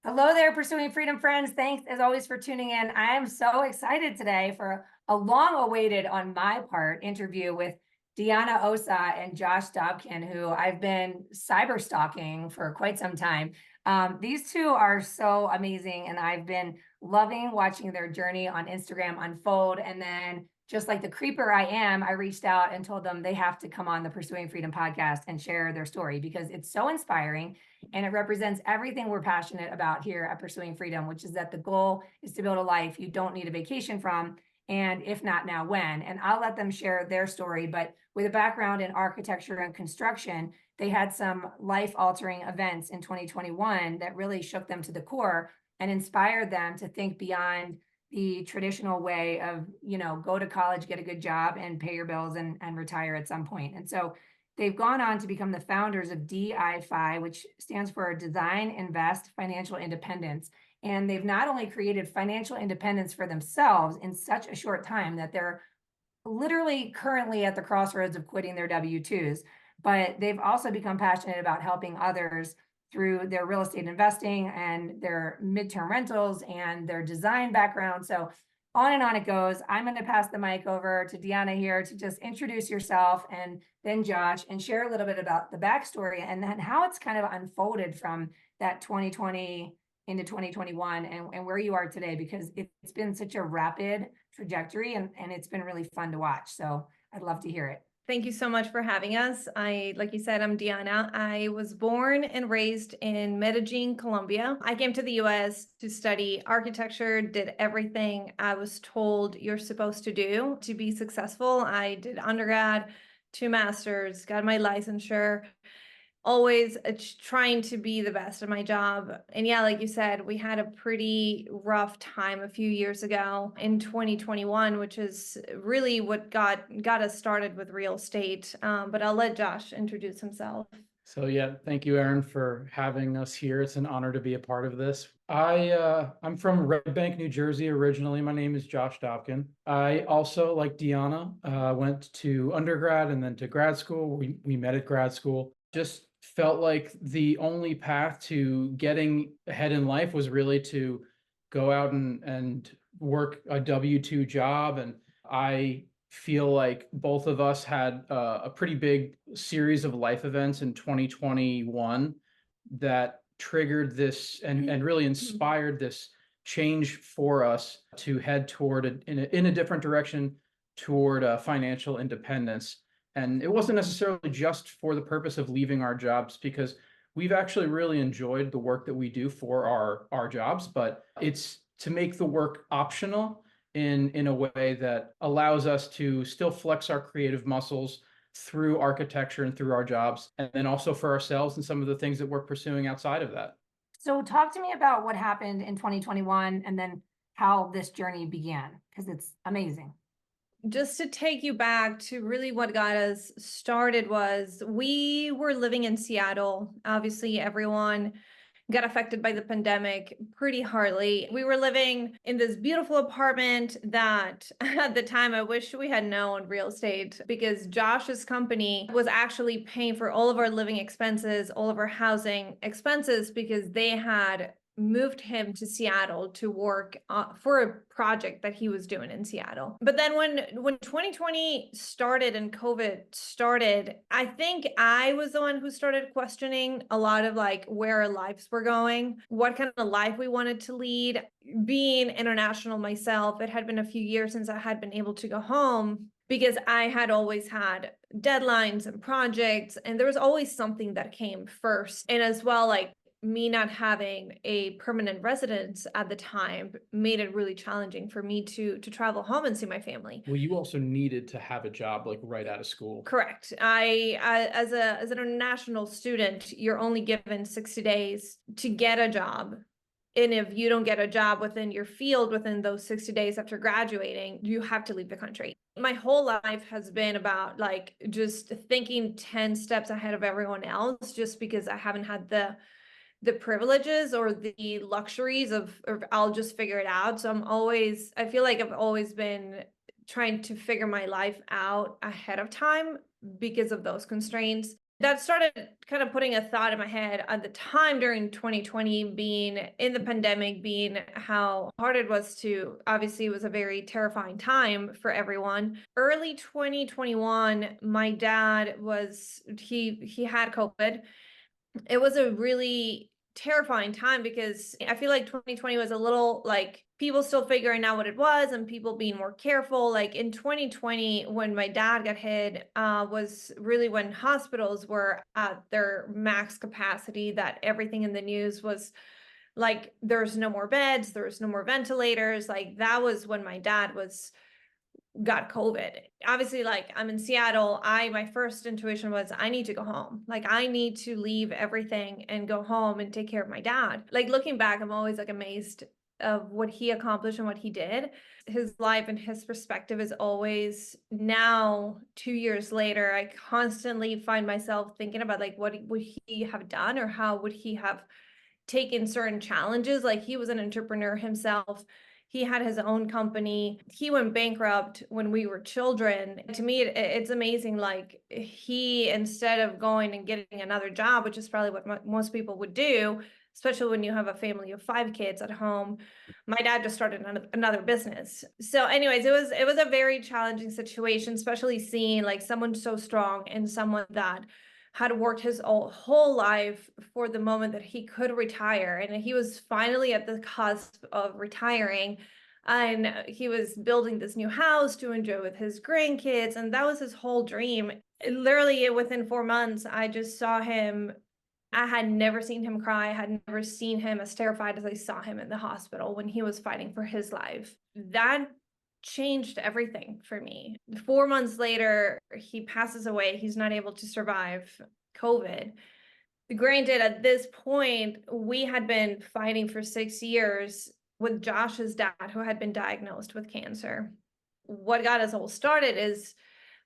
Hello there, Pursuing Freedom friends. Thanks as always for tuning in. I am so excited today for a long awaited on my part interview with Deanna Ossa and Josh Dobken, who I've been cyber stalking for quite some time. These two are so amazing, and I've been loving watching their journey on Instagram unfold. And then, just like the creeper I am, I reached out and told them they have to come on the Pursuing Freedom podcast and share their story because it's so inspiring and it represents everything we're passionate about here at Pursuing Freedom, which is that the goal is to build a life you don't need a vacation from. And if not now, when? And I'll let them share their story. But with a background in architecture and construction, they had some life altering events in 2021 that really shook them to the core and inspired them to think beyond the traditional way of, go to college, get a good job, and pay your bills and retire at some point. And so they've gone on to become the founders of DI-FI, which stands for Design, Invest, Financial Independence. And they've not only created financial independence for themselves in such a short time that they're literally currently at the crossroads of quitting their W-2s, but they've also become passionate about helping others through their real estate investing and their midterm rentals and their design background. So on and on it goes. I'm going to pass the mic over to Deanna here to just introduce yourself, and then Josh, and share a little bit about the backstory and then how it's kind of unfolded from that 2020 into 2021 and where you are today, because it's been such a rapid trajectory and it's been really fun to watch. So I'd love to hear it. Thank you so much for having us. Like you said, I'm Deanna. I was born and raised in Medellin, Colombia. I came to the US to study architecture, did everything I was told you're supposed to do to be successful. I did undergrad, 2 masters, got my licensure, always trying to be the best at my job. And yeah, like you said, we had a pretty rough time a few years ago in 2021, which is really what got us started with real estate. But I'll let Josh introduce himself. So yeah, thank you, Aaron, for having us here. It's an honor to be a part of this. I'm from Red Bank, New Jersey originally. My name is Josh Dobken. I also, like Deanna, went to undergrad and then to grad school. We met at grad school. Just felt like the only path to getting ahead in life was really to go out and work a W-2 job. And I feel like both of us had a pretty big series of life events in 2021 that triggered this and really inspired this change for us to head toward in a different direction toward financial independence. And it wasn't necessarily just for the purpose of leaving our jobs, because we've actually really enjoyed the work that we do for our jobs, but it's to make the work optional in a way that allows us to still flex our creative muscles through architecture and through our jobs, and then also for ourselves and some of the things that we're pursuing outside of that. So talk to me about what happened in 2021 and then how this journey began, because it's amazing. Just to take you back to really what got us started was we were living in Seattle. Obviously, everyone got affected by the pandemic pretty hardly. We were living in this beautiful apartment that at the time I wish we had known real estate, because Josh's company was actually paying for all of our living expenses, all of our housing expenses, because they had moved him to Seattle to work for a project that he was doing in Seattle. But then when 2020 started and COVID started, I think I was the one who started questioning a lot of like where our lives were going, what kind of life we wanted to lead. Being international myself, it had been a few years since I had been able to go home, because I had always had deadlines and projects, and there was always something that came first. And as well, like me not having a permanent residence at the time made it really challenging for me to travel home and see my family. Well, you also needed to have a job like right out of school. Correct. I as an international student, you're only given 60 days to get a job. And if you don't get a job within your field within those 60 days after graduating, you have to leave the country. My whole life has been about like just thinking 10 steps ahead of everyone else, just because I haven't had the privileges or the luxuries of I'll just figure it out. So I feel like I've always been trying to figure my life out ahead of time because of those constraints. That started kind of putting a thought in my head at the time during 2020, being in the pandemic, being how hard it was to, obviously it was a very terrifying time for everyone. Early 2021, my dad he had COVID. It was a really terrifying time because I feel like 2020 was a little like people still figuring out what it was and people being more careful. Like in 2020, when my dad got hit, was really when hospitals were at their max capacity, that everything in the news was like, there's no more beds, there's no more ventilators. Like that was when my dad got COVID. Obviously, like I'm in Seattle, my first intuition was I need to go home. Like I need to leave everything and go home and take care of my dad. Like looking back, I'm always like amazed of what he accomplished and what he did. His life and his perspective is always, now 2 years later, I constantly find myself thinking about like what would he have done, or how would he have taken certain challenges. Like he was an entrepreneur himself. He had his own company. He went bankrupt when we were children. To me, it's amazing. Like he, instead of going and getting another job, which is probably what most people would do, especially when you have a family of 5 kids at home, my dad just started another business. So anyways, it was a very challenging situation, especially seeing like someone so strong and someone that had worked his whole life for the moment that he could retire. And he was finally at the cusp of retiring. And he was building this new house to enjoy with his grandkids. And that was his whole dream. Literally within 4 months, I just saw him. I had never seen him cry. I had never seen him as terrified as I saw him in the hospital when he was fighting for his life. That changed everything for me. 4 months later, he passes away. He's not able to survive COVID. Granted, at this point, we had been fighting for 6 years with Josh's dad, who had been diagnosed with cancer. What got us all started is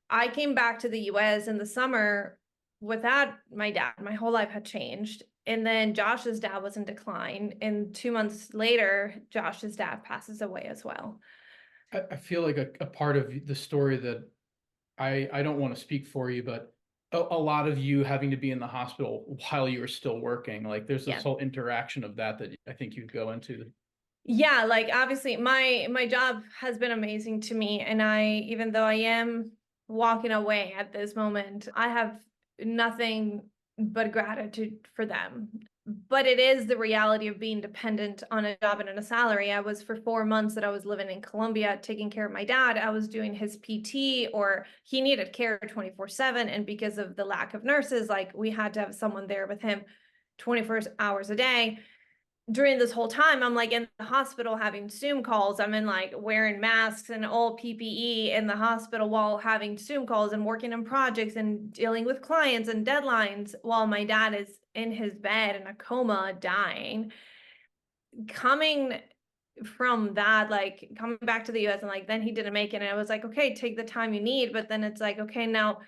I came back to the US in the summer without my dad. My whole life had changed. And then Josh's dad was in decline. And 2 months later, Josh's dad passes away as well. I feel like a part of the story that I don't want to speak for you, but a lot of you having to be in the hospital while you were still working, like there's this whole interaction of that I think you go into. Yeah, like obviously my job has been amazing to me. And even though I am walking away at this moment, I have nothing but gratitude for them. But it is the reality of being dependent on a job and on a salary. I was, for 4 months that I was living in Colombia, taking care of my dad, I was doing his PT, or he needed care 24/7. And because of the lack of nurses, like we had to have someone there with him 24 hours a day. During this whole time, I'm like in the hospital having Zoom calls. I'm in like wearing masks and all PPE in the hospital while having Zoom calls and working on projects and dealing with clients and deadlines while my dad is in his bed in a coma dying. Coming from that, like coming back to the US, and like then he didn't make it. And I was like, okay, take the time you need. But then it's like, okay, now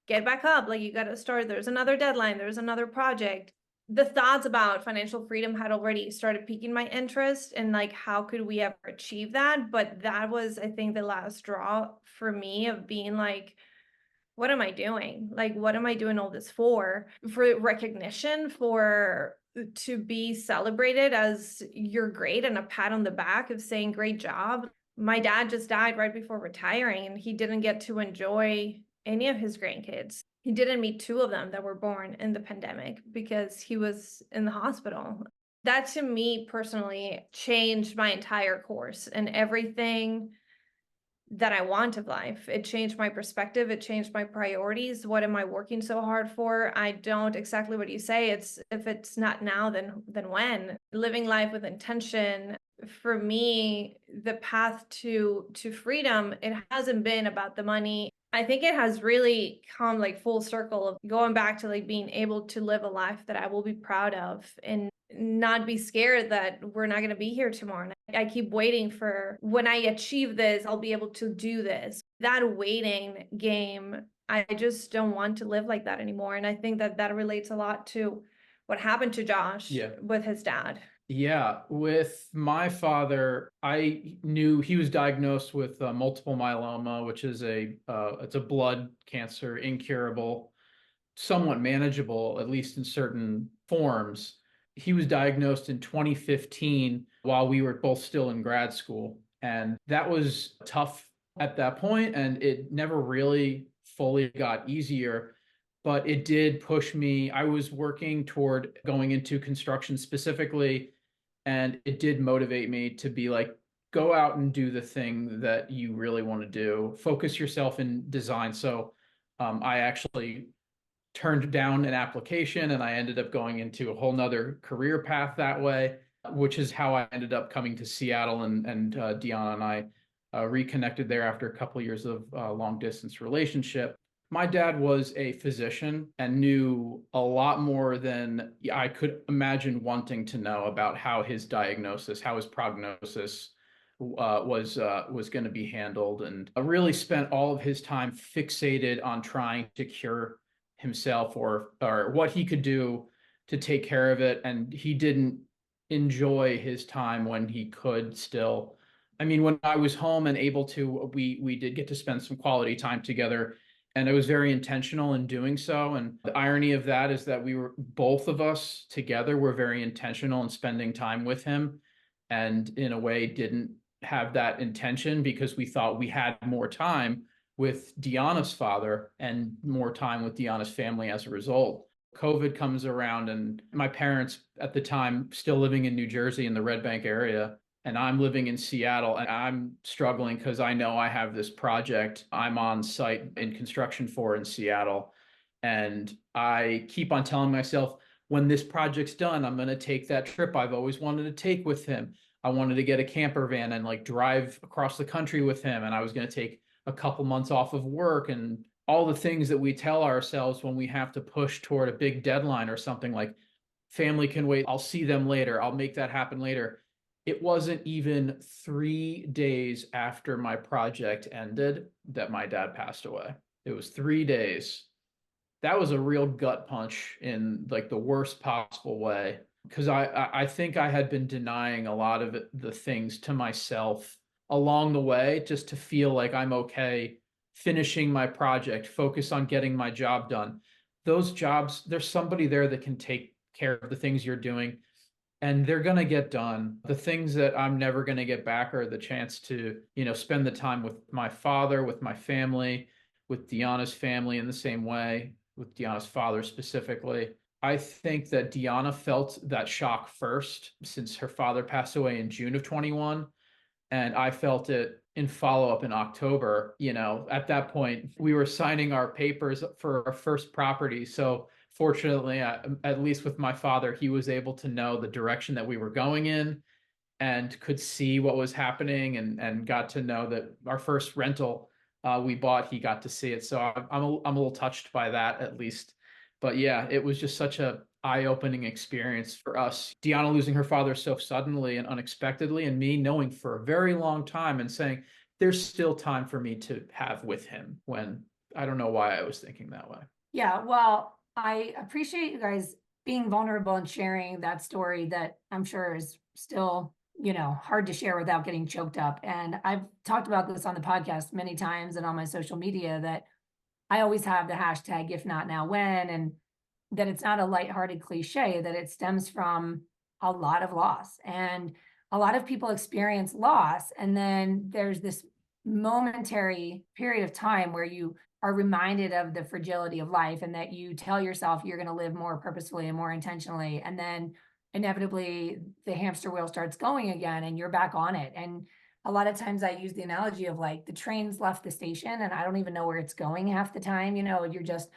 get back up. Like you got to start. There's another deadline. There's another project. The thoughts about financial freedom had already started piquing my interest, and like how could we ever achieve that? But that was, I think, the last straw for me of being like, what am I doing? Like, what am I doing all this for recognition, to be celebrated as you're great and a pat on the back of saying great job. My dad just died right before retiring, and he didn't get to enjoy any of his grandkids. He didn't meet 2 of them that were born in the pandemic because he was in the hospital. That to me personally changed my entire course and everything that I want of life. It changed my perspective. It changed my priorities. What am I working so hard for? I don't, exactly what you say. It's, if it's not now, then when? Living life with intention. For me, the path to freedom, it hasn't been about the money. I think it has really come like full circle of going back to like being able to live a life that I will be proud of and not be scared that we're not going to be here tomorrow. And I keep waiting for when I achieve this, I'll be able to do this. That waiting game, I just don't want to live like that anymore. And I think that relates a lot to what happened to Josh with his dad. Yeah, with my father, I knew he was diagnosed with multiple myeloma, which is it's a blood cancer, incurable. somewhat manageable, at least in certain forms. He was diagnosed in 2015 while we were both still in grad school. And that was tough at that point, and it never really fully got easier, but it did push me. I was working toward going into construction specifically, and it did motivate me to be like, go out and do the thing that you really want to do. Focus yourself in design. So I actually turned down an application and I ended up going into a whole nother career path that way, which is how I ended up coming to Seattle, and Deanna and I reconnected there after a couple of years of long distance relationship. My dad was a physician and knew a lot more than I could imagine wanting to know about how his diagnosis, how his prognosis was going to be handled, and really spent all of his time fixated on trying to cure himself, or what he could do to take care of it. And he didn't enjoy his time when he could still. I mean, when I was home and able to, we did get to spend some quality time together, and I was very intentional in doing so. And the irony of that is that we were, both of us together were very intentional in spending time with him, and in a way didn't have that intention because we thought we had more time with Deanna's father and more time with Deanna's family as a result. COVID comes around, and my parents at the time still living in New Jersey in the Red Bank area, and I'm living in Seattle, and I'm struggling because I know I have this project I'm on site in construction for in Seattle. And I keep on telling myself, when this project's done, I'm going to take that trip I've always wanted to take with him. I wanted to get a camper van and like drive across the country with him. And I was going to take a couple months off of work, and all the things that we tell ourselves when we have to push toward a big deadline or something, like family can wait, I'll see them later, I'll make that happen later. It wasn't even 3 days after my project ended that my dad passed away. It was 3 days. That was a real gut punch in like the worst possible way, because I think I had been denying a lot of the things to myself along the way, just to feel like I'm okay finishing my project, focus on getting my job done. Those jobs, there's somebody there that can take care of the things you're doing, and they're going to get done. The things that I'm never going to get back are the chance to, spend the time with my father, with my family, with Deanna's family in the same way, with Deanna's father specifically. I think that Deanna felt that shock first, since her father passed away in June of 21. And I felt it in follow-up in October. At that point, we were signing our papers for our first property. So fortunately, at least with my father, he was able to know the direction that we were going in and could see what was happening, and got to know that our first rental we bought, he got to see it. So I'm a little touched by that, at least. But yeah, it was just such a eye-opening experience for us. Deanna losing her father so suddenly and unexpectedly, and me knowing for a very long time and saying, there's still time for me to have with him, when I don't know why I was thinking that way. Yeah, well, I appreciate you guys being vulnerable and sharing that story that I'm sure is still, hard to share without getting choked up. And I've talked about this on the podcast many times and on my social media, that I always have the hashtag, if not now, when, and that it's not a lighthearted cliche, that it stems from a lot of loss. And a lot of people experience loss, and then there's this momentary period of time where you are reminded of the fragility of life, and that you tell yourself you're going to live more purposefully and more intentionally. And then inevitably the hamster wheel starts going again, and you're back on it. And a lot of times I use the analogy of like the train's left the station and I don't even know where it's going half the time. You're just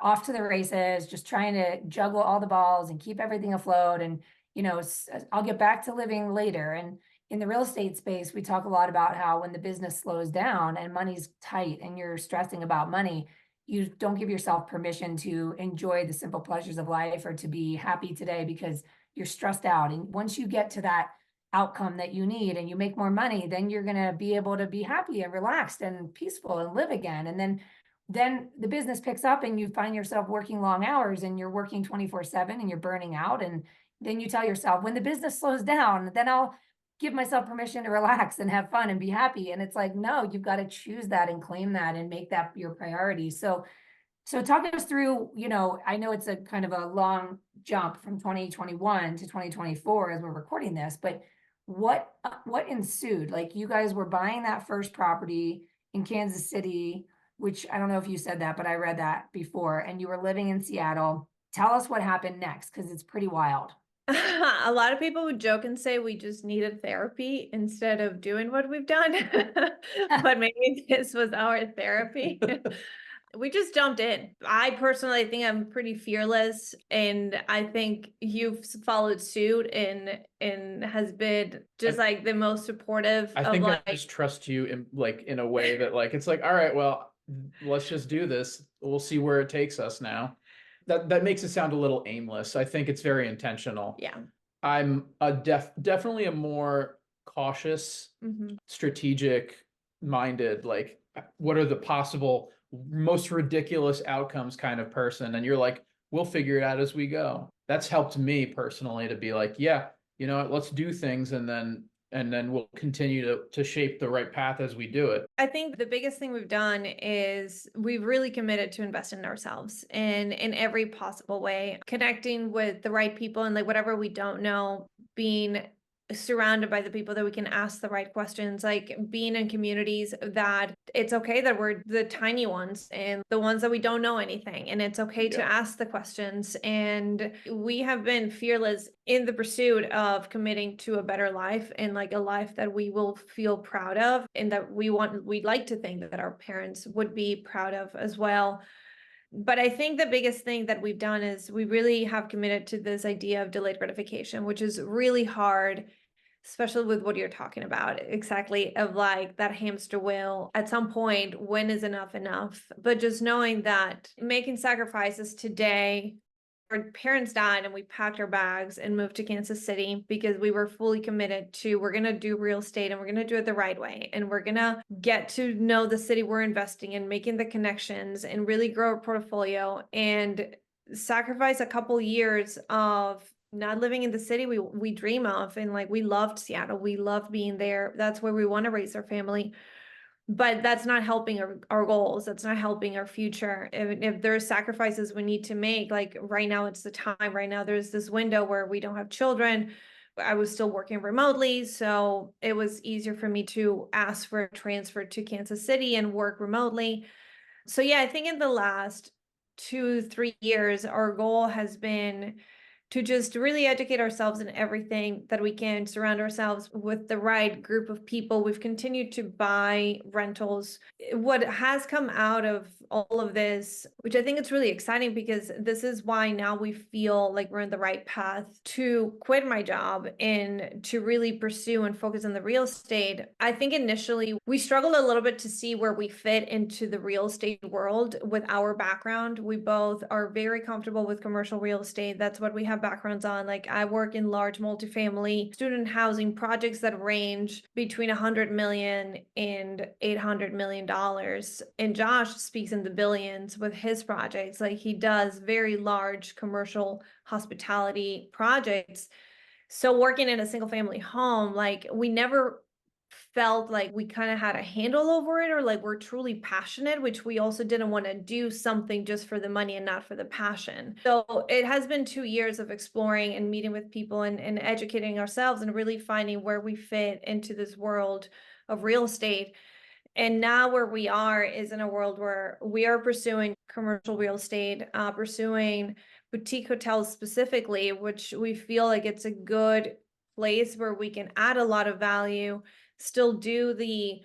off to the races, just trying to juggle all the balls and keep everything afloat. And, I'll get back to living later. And in the real estate space, we talk a lot about how when the business slows down and money's tight and you're stressing about money, you don't give yourself permission to enjoy the simple pleasures of life or to be happy today, because you're stressed out. And once you get to that outcome that you need and you make more money, then you're going to be able to be happy and relaxed and peaceful and live again. And then the business picks up and you find yourself working long hours and you're working 24/7 and you're burning out. And then you tell yourself, when the business slows down, then I'll give myself permission to relax and have fun and be happy. And it's like, no, you've got to choose that and claim that and make that your priority. So So talk us through, I know it's a kind of a long jump from 2021 to 2024 as we're recording this, but what ensued? Like, you guys were buying that first property in Kansas City, which I don't know if you said that, but I read that before, and you were living in Seattle. Tell us what happened next, because it's pretty wild. A lot of people would joke and say we just needed therapy instead of doing what we've done. But maybe this was our therapy. We just jumped in. I personally think I'm pretty fearless, and I think you've followed suit and has been just like the most supportive I of think I like just trust you in a way that like it's like, all right, well, let's just do this. We'll see where it takes us now. That makes it sound a little aimless. I think it's very intentional. yeah. I'm definitely a more cautious, Mhm. strategic minded, like what are the possible most ridiculous outcomes kind of person. And you're like, we'll figure it out as we go. That's helped me personally to be like, yeah, you know what, let's do things and then we'll continue to shape the right path as we do it. I think the biggest thing we've done is we've really committed to invest in ourselves in every possible way, connecting with the right people and like whatever we don't know, being surrounded by the people that we can ask the right questions, like being in communities that it's okay that we're the tiny ones and the ones that we don't know anything. And it's okay to Yeah. ask the questions. And we have been fearless in the pursuit of committing to a better life and like a life that we will feel proud of and that we'd like to think that our parents would be proud of as well. But I think the biggest thing that we've done is we really have committed to this idea of delayed gratification, which is really hard, especially with what you're talking about, exactly, of like that hamster wheel. At some point, when is enough enough? But just knowing that making sacrifices today, our parents died and we packed our bags and moved to Kansas City because we were fully committed to we're going to do real estate and we're going to do it the right way. And we're going to get to know the city we're investing in, making the connections and really grow our portfolio and sacrifice a couple years of not living in the city we dream of. And like we loved Seattle. We loved being there. That's where we want to raise our family. But that's not helping our goals. That's not helping our future. If there's sacrifices we need to make, like right now, it's the time. Right now, there's this window where we don't have children. I was still working remotely, so it was easier for me to ask for a transfer to Kansas City and work remotely. So yeah, I think in the last 2, 3 years, our goal has been to just really educate ourselves in everything that we can, surround ourselves with the right group of people. We've continued to buy rentals. What has come out of all of this, which I think it's really exciting because this is why now we feel like we're in the right path to quit my job and to really pursue and focus on the real estate. I think initially we struggled a little bit to see where we fit into the real estate world with our background. We both are very comfortable with commercial real estate. That's what we have backgrounds on. Like I work in large multifamily student housing projects that range between 100 million and $800 million. And Josh speaks in the billions with his projects. Like he does very large commercial hospitality projects. So working in a single family home, like we never felt like we kind of had a handle over it or like we're truly passionate, which we also didn't want to do something just for the money and not for the passion. So it has been 2 years of exploring and meeting with people and educating ourselves and really finding where we fit into this world of real estate. And now where we are is in a world where we are pursuing commercial real estate, pursuing boutique hotels specifically, which we feel like it's a good place where we can add a lot of value, still do the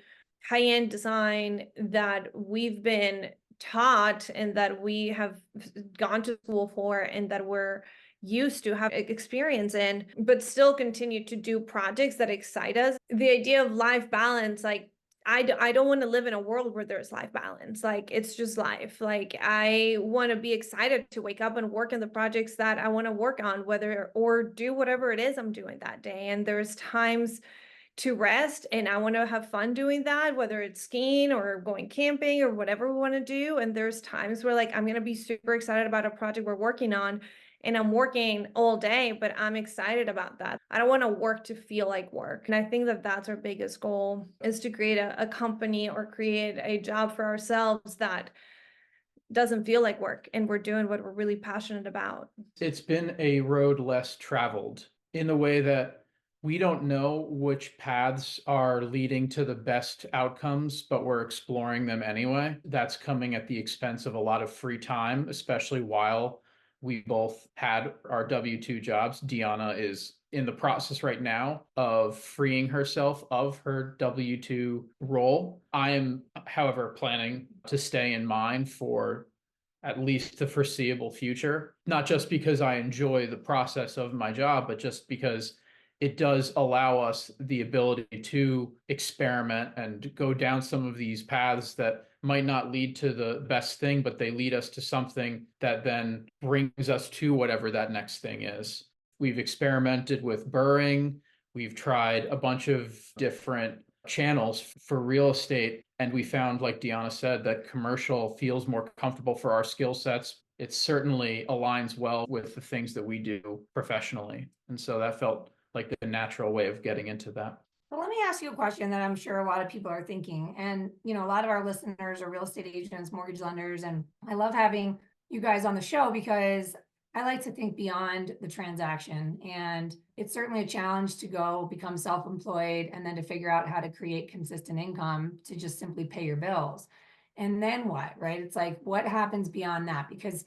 high-end design that we've been taught and that we have gone to school for and that we're used to have experience in, but still continue to do projects that excite us. The idea of life balance, like I don't want to live in a world where there's life balance. Like it's just life. Like I want to be excited to wake up and work on the projects that I want to work on, whether or do whatever it is I'm doing that day. And there's times to rest and I want to have fun doing that, whether it's skiing or going camping or whatever we want to do. And there's times where like I'm going to be super excited about a project we're working on and I'm working all day, but I'm excited about that. I don't want to work to feel like work. And I think that that's our biggest goal is to create a company or create a job for ourselves that doesn't feel like work and we're doing what we're really passionate about. It's been a road less traveled in the way that we don't know which paths are leading to the best outcomes, but we're exploring them anyway. That's coming at the expense of a lot of free time, especially while we both had our W-2 jobs. Deanna is in the process right now of freeing herself of her W-2 role. I am, however, planning to stay in mine for at least the foreseeable future, not just because I enjoy the process of my job, but just because it does allow us the ability to experiment and go down some of these paths that might not lead to the best thing, but they lead us to something that then brings us to whatever that next thing is. We've experimented with burring. We've tried a bunch of different channels for real estate. And we found, like Deanna said, that commercial feels more comfortable for our skill sets. It certainly aligns well with the things that we do professionally. And so that felt like the natural way of getting into that. Well, let me ask you a question that I'm sure a lot of people are thinking. And, you know, a lot of our listeners are real estate agents, mortgage lenders, and I love having you guys on the show because I like to think beyond the transaction. And it's certainly a challenge to go become self-employed and then to figure out how to create consistent income to just simply pay your bills. And then what, right? It's like, what happens beyond that? Because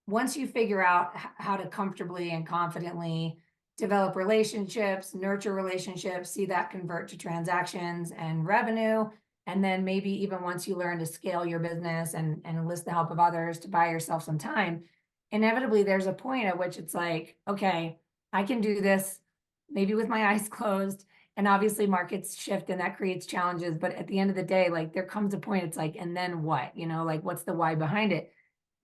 once you figure out how to comfortably and confidently develop relationships, nurture relationships, see that convert to transactions and revenue, and then maybe even once you learn to scale your business and enlist the help of others to buy yourself some time, inevitably there's a point at which it's like, okay, I can do this maybe with my eyes closed. And obviously markets shift and that creates challenges. But at the end of the day, like there comes a point, it's like, and then what? You know, like what's the why behind it?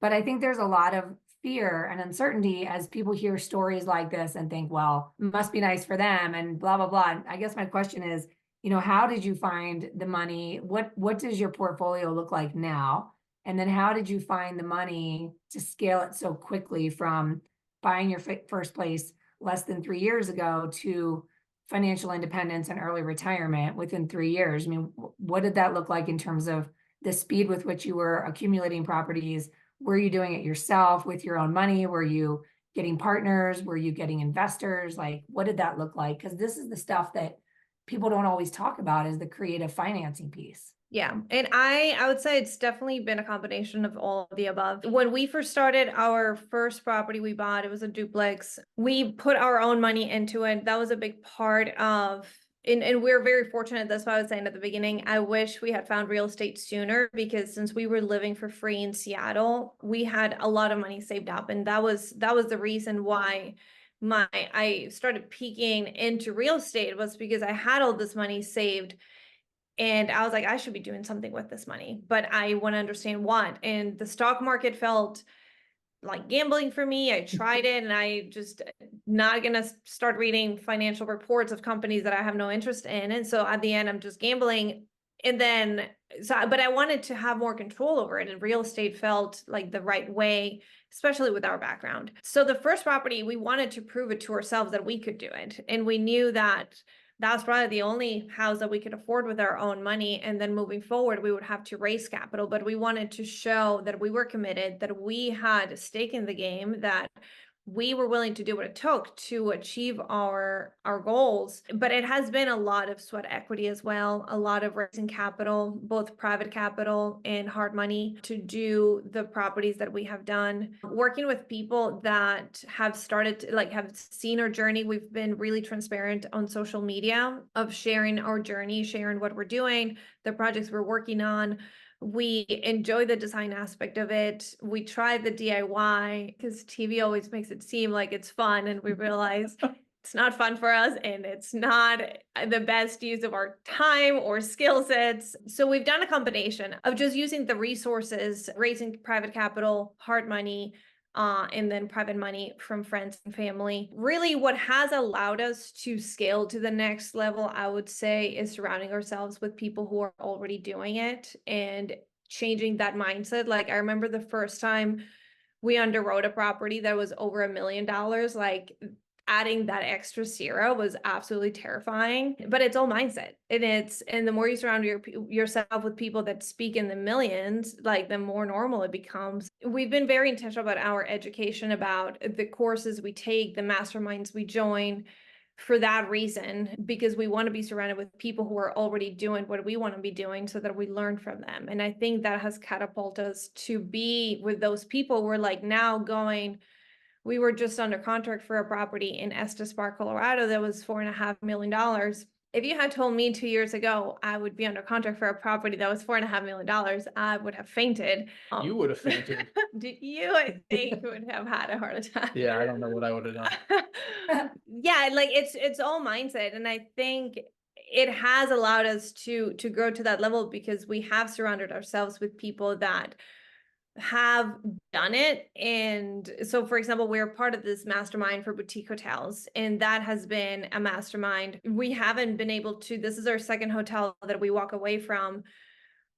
But I think there's a lot of fear and uncertainty as people hear stories like this and think, well, it must be nice for them and blah, blah, blah. And I guess my question is, you know, how did you find the money? What does your portfolio look like now? And then how did you find the money to scale it so quickly from buying your first place less than 3 years ago to financial independence and early retirement within 3 years? I mean, what did that look like in terms of the speed with which you were accumulating properties? Were you doing it yourself with your own money? Were you getting partners? Were you getting investors? Like, what did that look like? Because this is the stuff that people don't always talk about, is the creative financing piece. Yeah. And I would say it's definitely been a combination of all of the above. When we first started our first property we bought, it was a duplex. We put our own money into it. That was a big part of, and we're very fortunate. That's what I was saying at the beginning. I wish we had found real estate sooner, because since we were living for free in Seattle, we had a lot of money saved up. And that was the reason why I started peeking into real estate, was because I had all this money saved. And I was like, I should be doing something with this money, but I want to understand what. And the stock market felt like gambling for me. I tried it, and I just not going to start reading financial reports of companies that I have no interest in. And so at the end, I'm just gambling. And then, but I wanted to have more control over it. And real estate felt like the right way, especially with our background. So the first property, we wanted to prove it to ourselves that we could do it. And we knew that that was probably the only house that we could afford with our own money. And then moving forward, we would have to raise capital, but we wanted to show that we were committed, that we had a stake in the game, that we were willing to do what it took to achieve our goals. But it has been a lot of sweat equity as well, a lot of raising capital, both private capital and hard money, to do the properties that we have done. Working with people that have started to, like, have seen our journey. We've been really transparent on social media of sharing our journey, sharing what we're doing, the projects we're working on. We enjoy the design aspect of it. We try the DIY because TV always makes it seem like it's fun, and we realize it's not fun for us, and it's not the best use of our time or skill sets. So we've done a combination of just using the resources, raising private capital, hard money, and then private money from friends and family. Really, what has allowed us to scale to the next level, I would say, is surrounding ourselves with people who are already doing it and changing that mindset. Like, I remember the first time we underwrote a property that was over $1 million, like, adding that extra zero was absolutely terrifying, but it's all mindset. And the more you surround yourself with people that speak in the millions, like the more normal it becomes. We've been very intentional about our education, about the courses we take, the masterminds we join, for that reason, because we want to be surrounded with people who are already doing what we want to be doing so that we learn from them. And I think that has catapulted us to be with those people. We're like now going, we were just under contract for a property in Estes Park, Colorado that was $4.5 million. If you had told me 2 years ago I would be under contract for a property that was $4.5 million, I would have fainted. You would have fainted. You, I think, would have had a heart attack. Yeah, I don't know what I would have done. Yeah, like it's all mindset, and I think it has allowed us to grow to that level because we have surrounded ourselves with people that have done it. And so, for example, we're part of this mastermind for boutique hotels, and that has been a mastermind. We haven't been able to, this is our second hotel that we walk away from,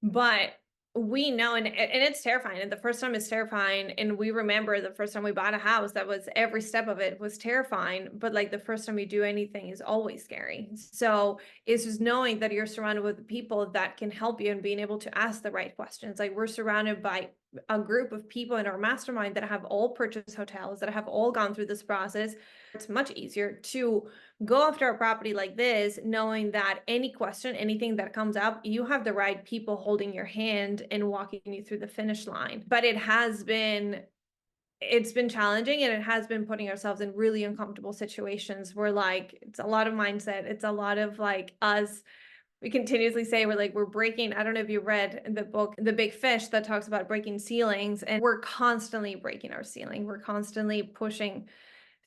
but we know, and it's terrifying. And the first time is terrifying. And we remember the first time we bought a house, that was, every step of it was terrifying. But like the first time you do anything is always scary. So it's just knowing that you're surrounded with people that can help you and being able to ask the right questions. Like we're surrounded by a group of people in our mastermind that have all purchased hotels, that have all gone through this process. It's much easier to go after a property like this, knowing that any question, anything that comes up, you have the right people holding your hand and walking you through the finish line. But it's been challenging, and it has been putting ourselves in really uncomfortable situations where like, it's a lot of mindset. It's a lot of like us. We continuously say we're breaking, I don't know if you read the book, The Big Fish, that talks about breaking ceilings, and we're constantly breaking our ceiling. We're constantly pushing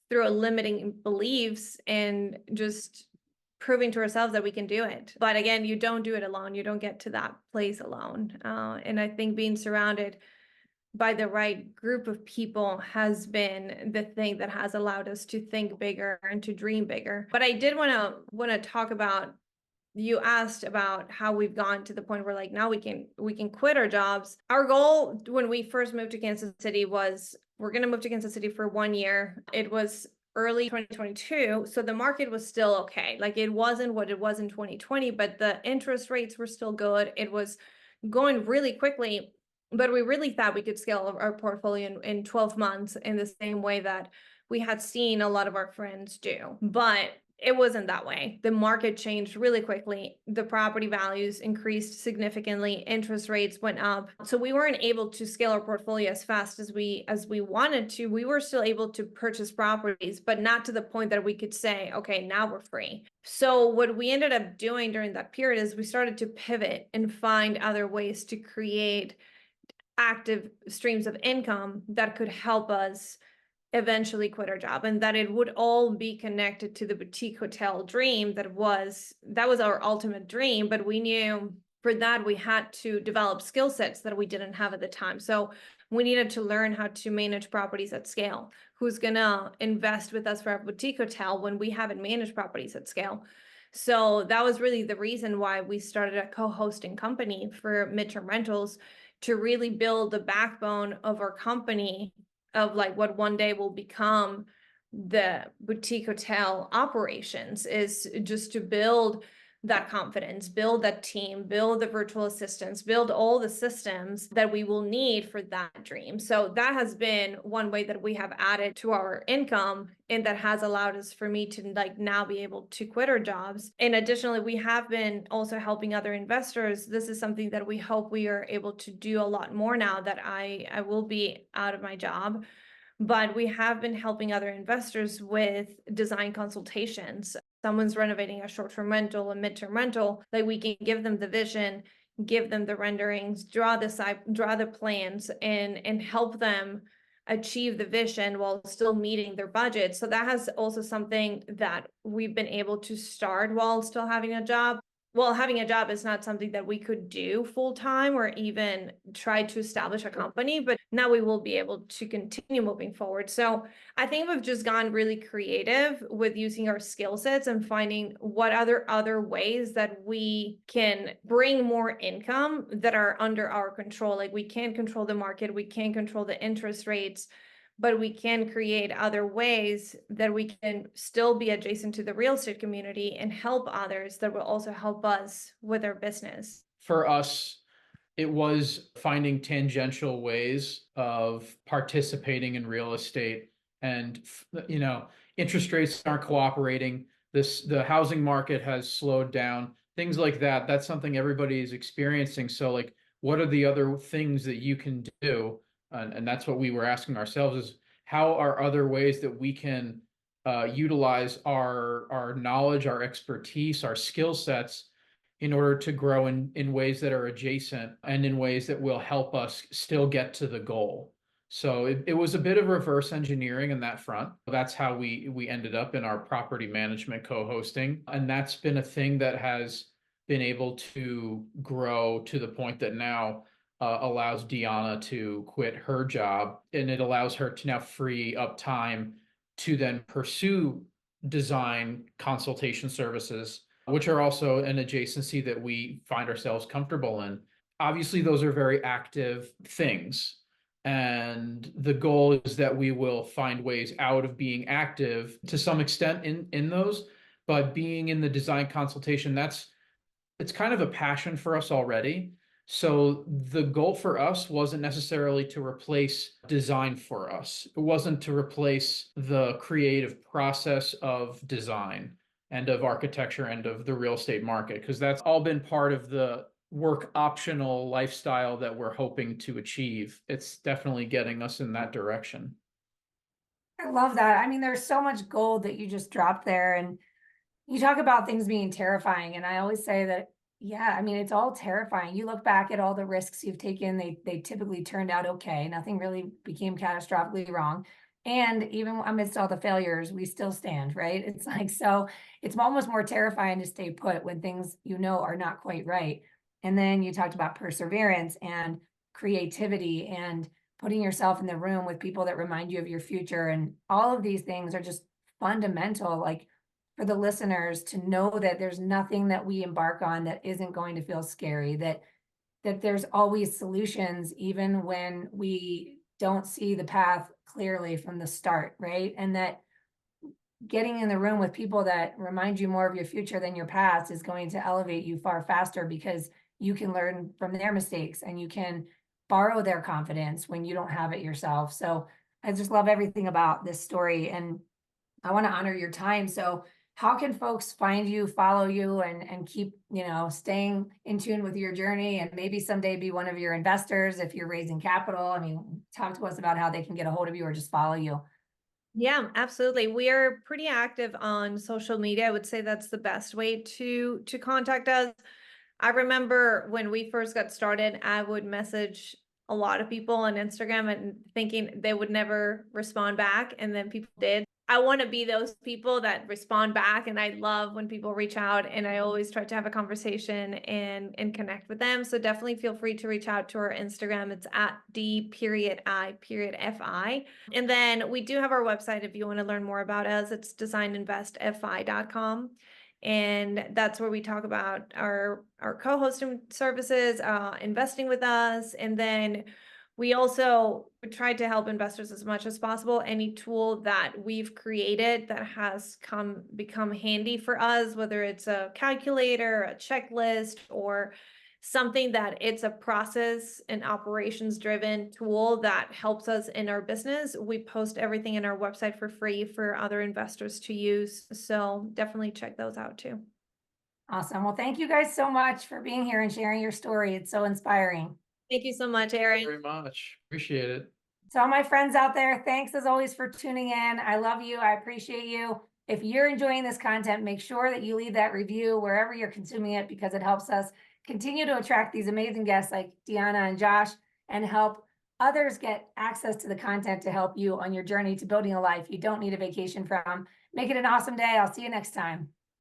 through limiting beliefs and just proving to ourselves that we can do it. But again, you don't do it alone. You don't get to that place alone. And I think being surrounded by the right group of people has been the thing that has allowed us to think bigger and to dream bigger. But I did want to talk about, you asked about how we've gone to the point where like now we can quit our jobs. Our goal when we first moved to Kansas City was, we're going to move to Kansas City for 1 year. It was early 2022. So the market was still okay. Like it wasn't what it was in 2020, but the interest rates were still good. It was going really quickly, but we really thought we could scale our portfolio in 12 months in the same way that we had seen a lot of our friends do. But it wasn't that way. The market changed really quickly. The property values increased significantly. Interest rates went up. So we weren't able to scale our portfolio as fast as we wanted to. We were still able to purchase properties, but not to the point that we could say, okay, now we're free. So what we ended up doing during that period is we started to pivot and find other ways to create active streams of income that could help us eventually quit our job, and that it would all be connected to the boutique hotel dream. That was our ultimate dream, but we knew for that we had to develop skill sets that we didn't have at the time. So we needed to learn how to manage properties at scale. Who's gonna invest with us for a boutique hotel when we haven't managed properties at scale? So that was really the reason why we started a co-hosting company for midterm rentals, to really build the backbone of our company of like what one day will become the boutique hotel operations, is just to build that confidence, build that team, build the virtual assistants, build all the systems that we will need for that dream. So that has been one way that we have added to our income, and that has allowed us, for me to like now be able to quit our jobs. And additionally, we have been also helping other investors. This is something that we hope we are able to do a lot more now that I will be out of my job. But we have been helping other investors with design consultations. Someone's renovating a short-term rental, a midterm rental, like we can give them the vision, give them the renderings, draw the plans, and help them achieve the vision while still meeting their budget. So that has also something that we've been able to start while still having a job. Well, having a job is not something that we could do full time or even try to establish a company, but now we will be able to continue moving forward. So I think we've just gone really creative with using our skill sets and finding what other ways that we can bring more income that are under our control. Like we can't control the market, we can't control the interest rates, but we can create other ways that we can still be adjacent to the real estate community and help others that will also help us with our business. For us, it was finding tangential ways of participating in real estate, and interest rates aren't cooperating. The housing market has slowed down, things like that. That's something everybody is experiencing. So like, what are the other things that you can do? And that's what we were asking ourselves, is how are other ways that we can utilize our knowledge, our expertise, our skill sets in order to grow in ways that are adjacent and in ways that will help us still get to the goal. So it was a bit of reverse engineering in that front. That's how we ended up in our property management co-hosting. And that's been a thing that has been able to grow to the point that now allows Deanna to quit her job, and it allows her to now free up time to then pursue design consultation services, which are also an adjacency that we find ourselves comfortable in. Obviously, those are very active things. And the goal is that we will find ways out of being active to some extent in those, but being in the design consultation, it's kind of a passion for us already. So the goal for us wasn't necessarily to replace design for us. It wasn't to replace the creative process of design and of architecture and of the real estate market, because that's all been part of the work optional lifestyle that we're hoping to achieve. It's definitely getting us in that direction. I love that. I mean, there's so much gold that you just dropped there. And you talk about things being terrifying. And I always say that, yeah, I mean, it's all terrifying. You look back at all the risks you've taken, they typically turned out okay. Nothing really became catastrophically wrong. And even amidst all the failures, we still stand, right? It's like, so it's almost more terrifying to stay put when things are not quite right. And then you talked about perseverance and creativity and putting yourself in the room with people that remind you of your future. And all of these things are just fundamental, like, for the listeners to know that there's nothing that we embark on that isn't going to feel scary, that there's always solutions, even when we don't see the path clearly from the start, right? And that getting in the room with people that remind you more of your future than your past is going to elevate you far faster, because you can learn from their mistakes and you can borrow their confidence when you don't have it yourself. So I just love everything about this story, and I want to honor your time. So how can folks find you, follow you, and keep, staying in tune with your journey, and maybe someday be one of your investors if you're raising capital? I mean, talk to us about how they can get a hold of you or just follow you. Yeah, absolutely. We are pretty active on social media. I would say that's the best way to contact us. I remember when we first got started, I would message a lot of people on Instagram and thinking they would never respond back, and then people did. I want to be those people that respond back, and I love when people reach out, and I always try to have a conversation and connect with them. So definitely feel free to reach out to our Instagram. It's at D.I.FI. And then we do have our website if you want to learn more about us. It's designinvestfi.com. And that's where we talk about our co-hosting services, investing with us. And then we also try to help investors as much as possible. Any tool that we've created that has become handy for us, whether it's a calculator, a checklist, or something that it's a process and operations driven tool that helps us in our business, we post everything in our website for free for other investors to use. So definitely check those out too. Awesome. Well, thank you guys so much for being here and sharing your story. It's so inspiring. Thank you so much, Erin. Very much. Appreciate it. To all my friends out there, thanks as always for tuning in. I love you. I appreciate you. If you're enjoying this content, make sure that you leave that review wherever you're consuming it, because it helps us continue to attract these amazing guests like Deanna and Josh, and help others get access to the content to help you on your journey to building a life you don't need a vacation from. Make it an awesome day. I'll see you next time.